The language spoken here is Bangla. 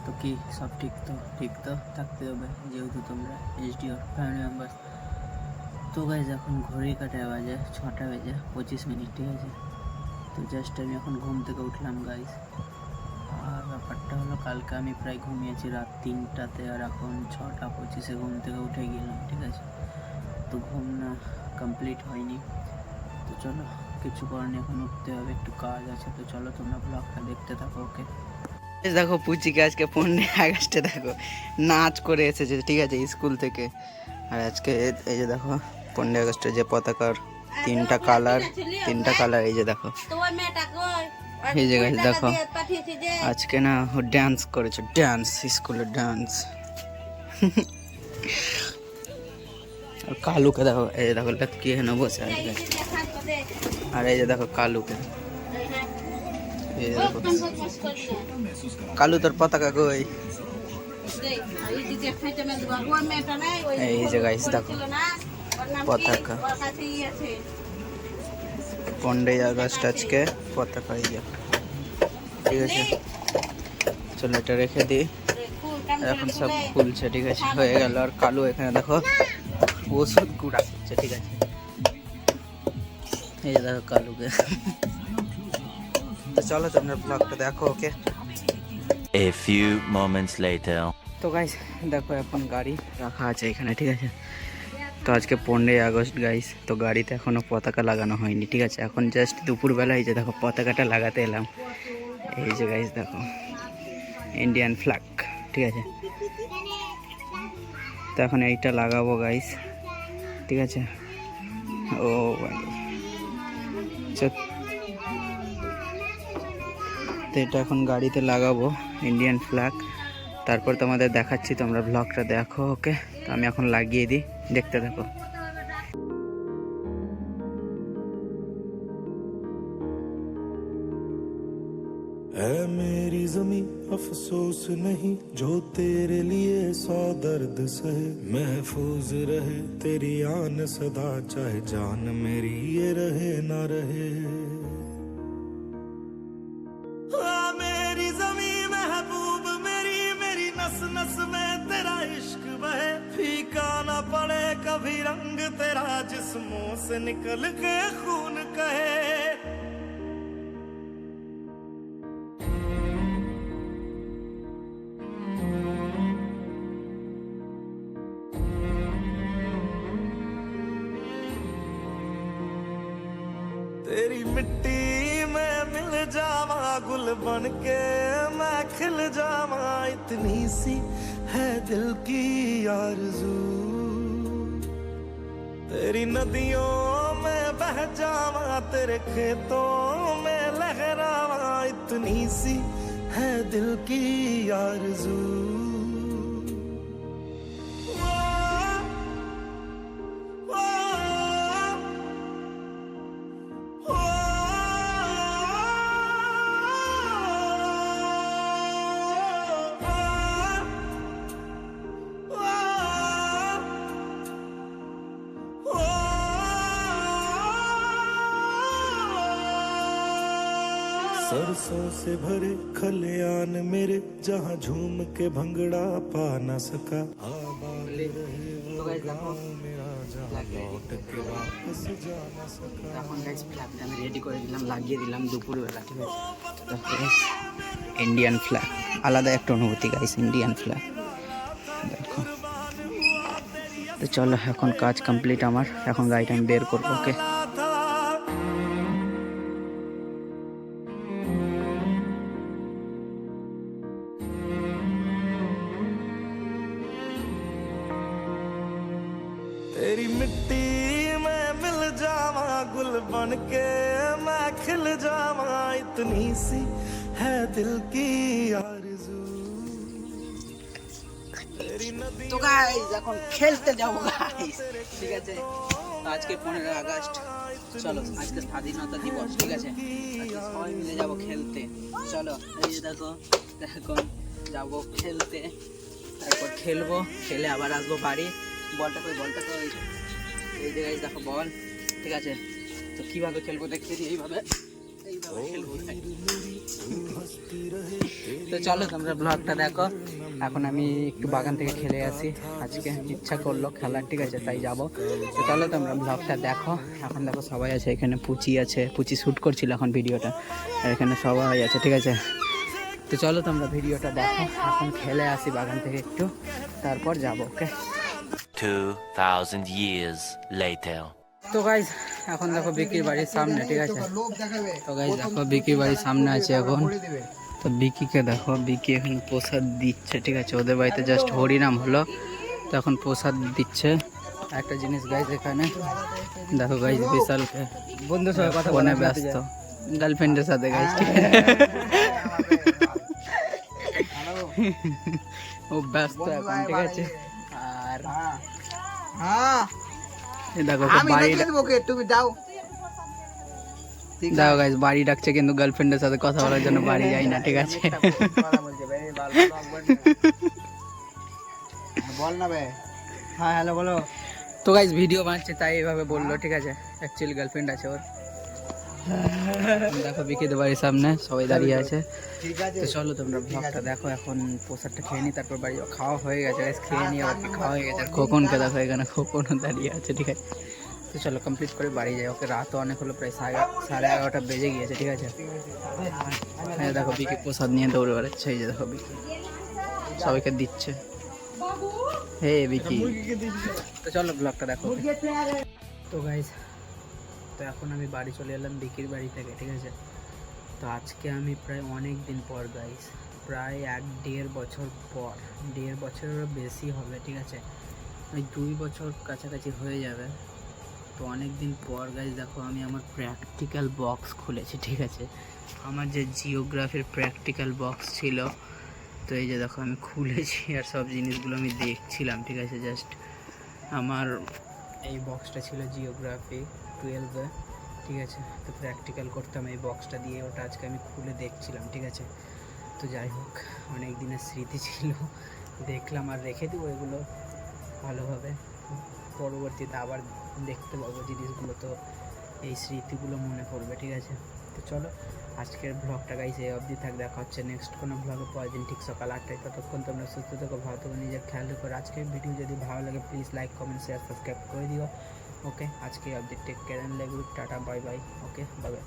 তো কি সব ঠিক তো থাকতে হবে, যেহেতু তোমরা এইচডিওর ফ্যামিলি মেম্বার। তো গাইজ এখন ঘড়ি কাটায় বাজে 6টা বেজে 25 মিনিট, ঠিক আছে। তো জাস্ট আমি এখন ঘুম থেকে উঠলাম গাইজ। আর ব্যাপারটা হলো কালকে আমি প্রায় ঘুমিয়েছি রাত 3টাতে, আর এখন 6টা 25-এ ঘুম থেকে উঠে গেলাম, ঠিক আছে। তো ঘুম না কমপ্লিট হয়নি। তো চলো, কিছু করার নেই, এখন উঠতে হবে, একটু কাজ আছে। তো চলো তোমরা ব্লগটা দেখতে থাকো, ওকে। দেখো পুচিকে আজকে 15 আগস্টে দেখো নাচ করে এসেছে, ঠিক আছে, স্কুল থেকে। আর আজকে এই যে দেখো 15 আগস্টের যে পতাকার তিনটা কালার, এই যে দেখো, এই যে গাইস দেখো আজকে না ও ডান্স করেছে, স্কুলের ডান্স। আর কালুকে দেখো, এই যে দেখো লক্কি এখানে বসে আছে। আর এই যে দেখো কালুকে, কালু তোর পতাকা কই? এই যে গাইস দেখো পতাকা, 15 আগস্ট আজকে পতাকা, এই যে, ঠিক আছে। চলো এটা রেখে দিই, এখন সব খুলছে, ঠিক আছে, হয়ে গেল। আর কালু এখানে দেখো ওষুধ কুড়াচ্ছে, ঠিক আছে, এই যে দেখো কালুকে। তো চলো তোমরা ব্লগটা দেখো, ওকে। A few moments later. তো গাইস দেখো এখন গাড়ি রাখা আছে এখানে, ঠিক আছে। তো আজকে 15 আগস্ট গাইস, তো গাড়িতে এখনো পতাকা লাগানো হয়নি, ঠিক আছে। এখন জাস্ট দুপুরবেলায় যে দেখো পতাকাটা লাগাতে এলাম, এই যে গাইস দেখো ইন্ডিয়ান ফ্ল্যাগ, ঠিক আছে। তো এখন এইটা লাগাবো গাইস, ঠিক আছে। ও তো এটা এখন গাড়িতে লাগাবো ইন্ডিয়ান ফ্ল্যাগ, তারপর তোমাদের দেখাচ্ছি, তোমরা ব্লগটা দেখো, ওকে। তো আমি এখন লাগিয়ে দিই, দেখতে থাকো। है मेरी ज़मीं अफसोस नहीं, जो तेरे लिए 100 दर्द सहे, महफूज रहे तेरी आन सदा, चाहे जान मेरी ये रहे ना रहे। मेरी ज़मीं महबूब मेरी, मेरी नस नस में तेरा इश्क बहे, फीका ना पड़े कभी रंग तेरा, जिस्मों से निकल के खून कहे। तेरी मिट्टी में मिल जावा, गुल बन के मैं खिल जावा, इतनी सी है दिल की आरज़ू। तेरी नदियों में बह जावा, तेरे खेतों में लहरावा, इतनी सी है दिल की आरज़ू। सरसों से भरे खलियान मेरे, जहाँ झूम के भंगड़ा पा न सका, आबाद रहे वो गाँव मेरा, जहाँ लौट के वापस जा न सका। এখন গাইস ফ্ল্যাগটা আমি রেডি করে দিলাম, লাগিয়ে দিলাম দুপুরবেলা, ঠিক আছে। তারপরে ইন্ডিয়ান ফ্ল্যাগ, আলাদা একটা অনুভূতি গাইস, ইন্ডিয়ান ফ্ল্যাগ দেখো। তো চলো এখন কাজ কমপ্লিট আমার, এখন গাড়িটা আমি বের করবো, ওকে। तेरी मिट्टी में मिल जावा, गुल बन के मैं खिल जावा, इतनी सी है दिल की आरज़ू। तेरी नदी তো গাইস এখন খেলতে যাবো গাইস, ঠিক আছে। আজকে 15 আগস্ট, চলো আজকে স্বাধীনতা দিবস, ঠিক আছে। আজকে সবাই মিলে যাবো খেলতে, চলো। এই যে দেখো এখন যাবো খেলতে, তারপর খেলবো, খেলে আবার আসবো বাড়ি। বলটা কই এই যে গাইস দেখো বল, ঠিক আছে। তো কিভাবে খেলবো দেখতে দিই, এইভাবে তো চলো তোমরা ব্লগটা দেখো। এখন আমি একটু বাগান থেকে খেলে আসি, আজকে ইচ্ছা করলো খেলার, ঠিক আছে, তাই যাবো। তো চলো তোমরা ব্লগটা দেখো। এখন দেখো সবাই আছে, এখানে পুচি আছে, পুচি শ্যুট করছিল এখন ভিডিওটা, আর এখানে সবাই আছে, ঠিক আছে। তো চলো তোমরা ভিডিওটা দেখো, এখন খেলে আসি বাগান থেকে একটু, তারপর যাবো। ওকে, 2000 years later. তো গাইজ এখন দেখো বিকির বাড়ির সামনে, ঠিক আছে। তো গাইজ দেখো বিকির বাড়ির সামনে আছে এখন। তো বিকিকে দেখো, বিকি এখন প্রসাদ দিচ্ছে, ঠিক আছে। ওদের বাড়িতে জাস্ট হরিনাম হলো, তো এখন প্রসাদ দিচ্ছে। একটা জিনিস গাইজ, এখানে দেখো গাইজ, বিশাল বন্ধুর সাথে কথা বলে ব্যস্ত, গার্লফ্রেন্ডের সাথে গাইজ, ঠিক আছে। ও ব্যস্ত এখন, ঠিক আছে। আর দেখো বাড়ি, তুমি যাও। দেখো গাইজ বাড়ি ডাকছে, কিন্তু গার্লফ্রেন্ডের সাথে কথা বলার জন্য বাড়ি যাই না, ঠিক আছে। বল না বে। হ্যাঁ হ্যালো বলো। তো গাইজ ভিডিও বানাচ্ছে তাই এভাবে বললো, ঠিক আছে। অ্যাকচুয়ালি গার্লফ্রেন্ড আছে ওর। দেখো বিকিদের বাড়ির সামনে সবাই দাঁড়িয়ে আছে। ঠিক আছে তো চলো তোমরা ব্লগটা দেখো। এখন প্রসাদটা খেয়ে নিই, তারপর বাড়ি খাওয়া হয়ে গেছে গাইজ, খেয়ে নিয়ে আর কি খাওয়া হয়ে গেছে। আর খোকনকে দেখো এখানে, খোকনও দাঁড়িয়ে আছে, ঠিক আছে। তো চলো কমপ্লিট করে বাড়ি যাই। ওকে রাতও অনেক হলো, প্রায় 11:30 বেজে গিয়েছে, ঠিক আছে। হ্যাঁ দেখো বিকি প্রসাদ নিয়ে দৌড়ে বেড়াচ্ছে, এই যে দেখো বিকি সবাইকে দিচ্ছে। হে বিকি, তো চলো ব্লগটা দেখো। তো গাইজ তো এখন আমি বাড়ি চলে এলাম বিকির বাড়ি থেকে, ঠিক আছে। তো আজকে আমি প্রায় অনেক দিন পর গাইজ, প্রায় 1-1.5 বছর পর, 1.5 বছরেরও বেশি হবে, ঠিক আছে। ওই 2 বছর কাছাকাছি হয়ে যাবে। তো অনেক দিন পর গাইজ দেখো আমি আমার প্র্যাকটিক্যাল বক্স খুলেছি, ঠিক আছে। আমার যে জিওগ্রাফির প্র্যাকটিক্যাল বক্স ছিল, তো এই যে দেখো আমি খুলেছি, আর সব জিনিসগুলো আমি দেখছিলাম, ঠিক আছে। জাস্ট আমার এই বক্সটা ছিল জিওগ্রাফি 12-এ, ঠিক আছে। তো প্র্যাকটিক্যাল করতাম এই বক্সটা দিয়ে, ওটা আজকে আমি খুলে দেখছিলাম, ঠিক আছে। তো যাই হোক, অনেক দিনের স্মৃতি ছিল, দেখলাম আর রেখে দেবো এগুলো ভালোভাবে, পরবর্তীতে আবার দেখতে পাবো জিনিসগুলো, তো এই স্মৃতিগুলো মনে পড়বে, ঠিক আছে। তো চলো আজকের ব্লগটা গাইজ এই অবধি থাক, দেখা হচ্ছে নেক্সট কোনো ব্লগে পরের দিন ঠিক সকাল 8টায়। ততক্ষণ তোমরা সুস্থ থেকো, ভালো থেকো, নিজের খেয়াল রেখো। আজকের ভিডিও যদি ভালো লাগে please like comment share subscribe করে দিও। ওকে, আজকে অবধি take care and love you, টাটা bye bye. Okay, bye by.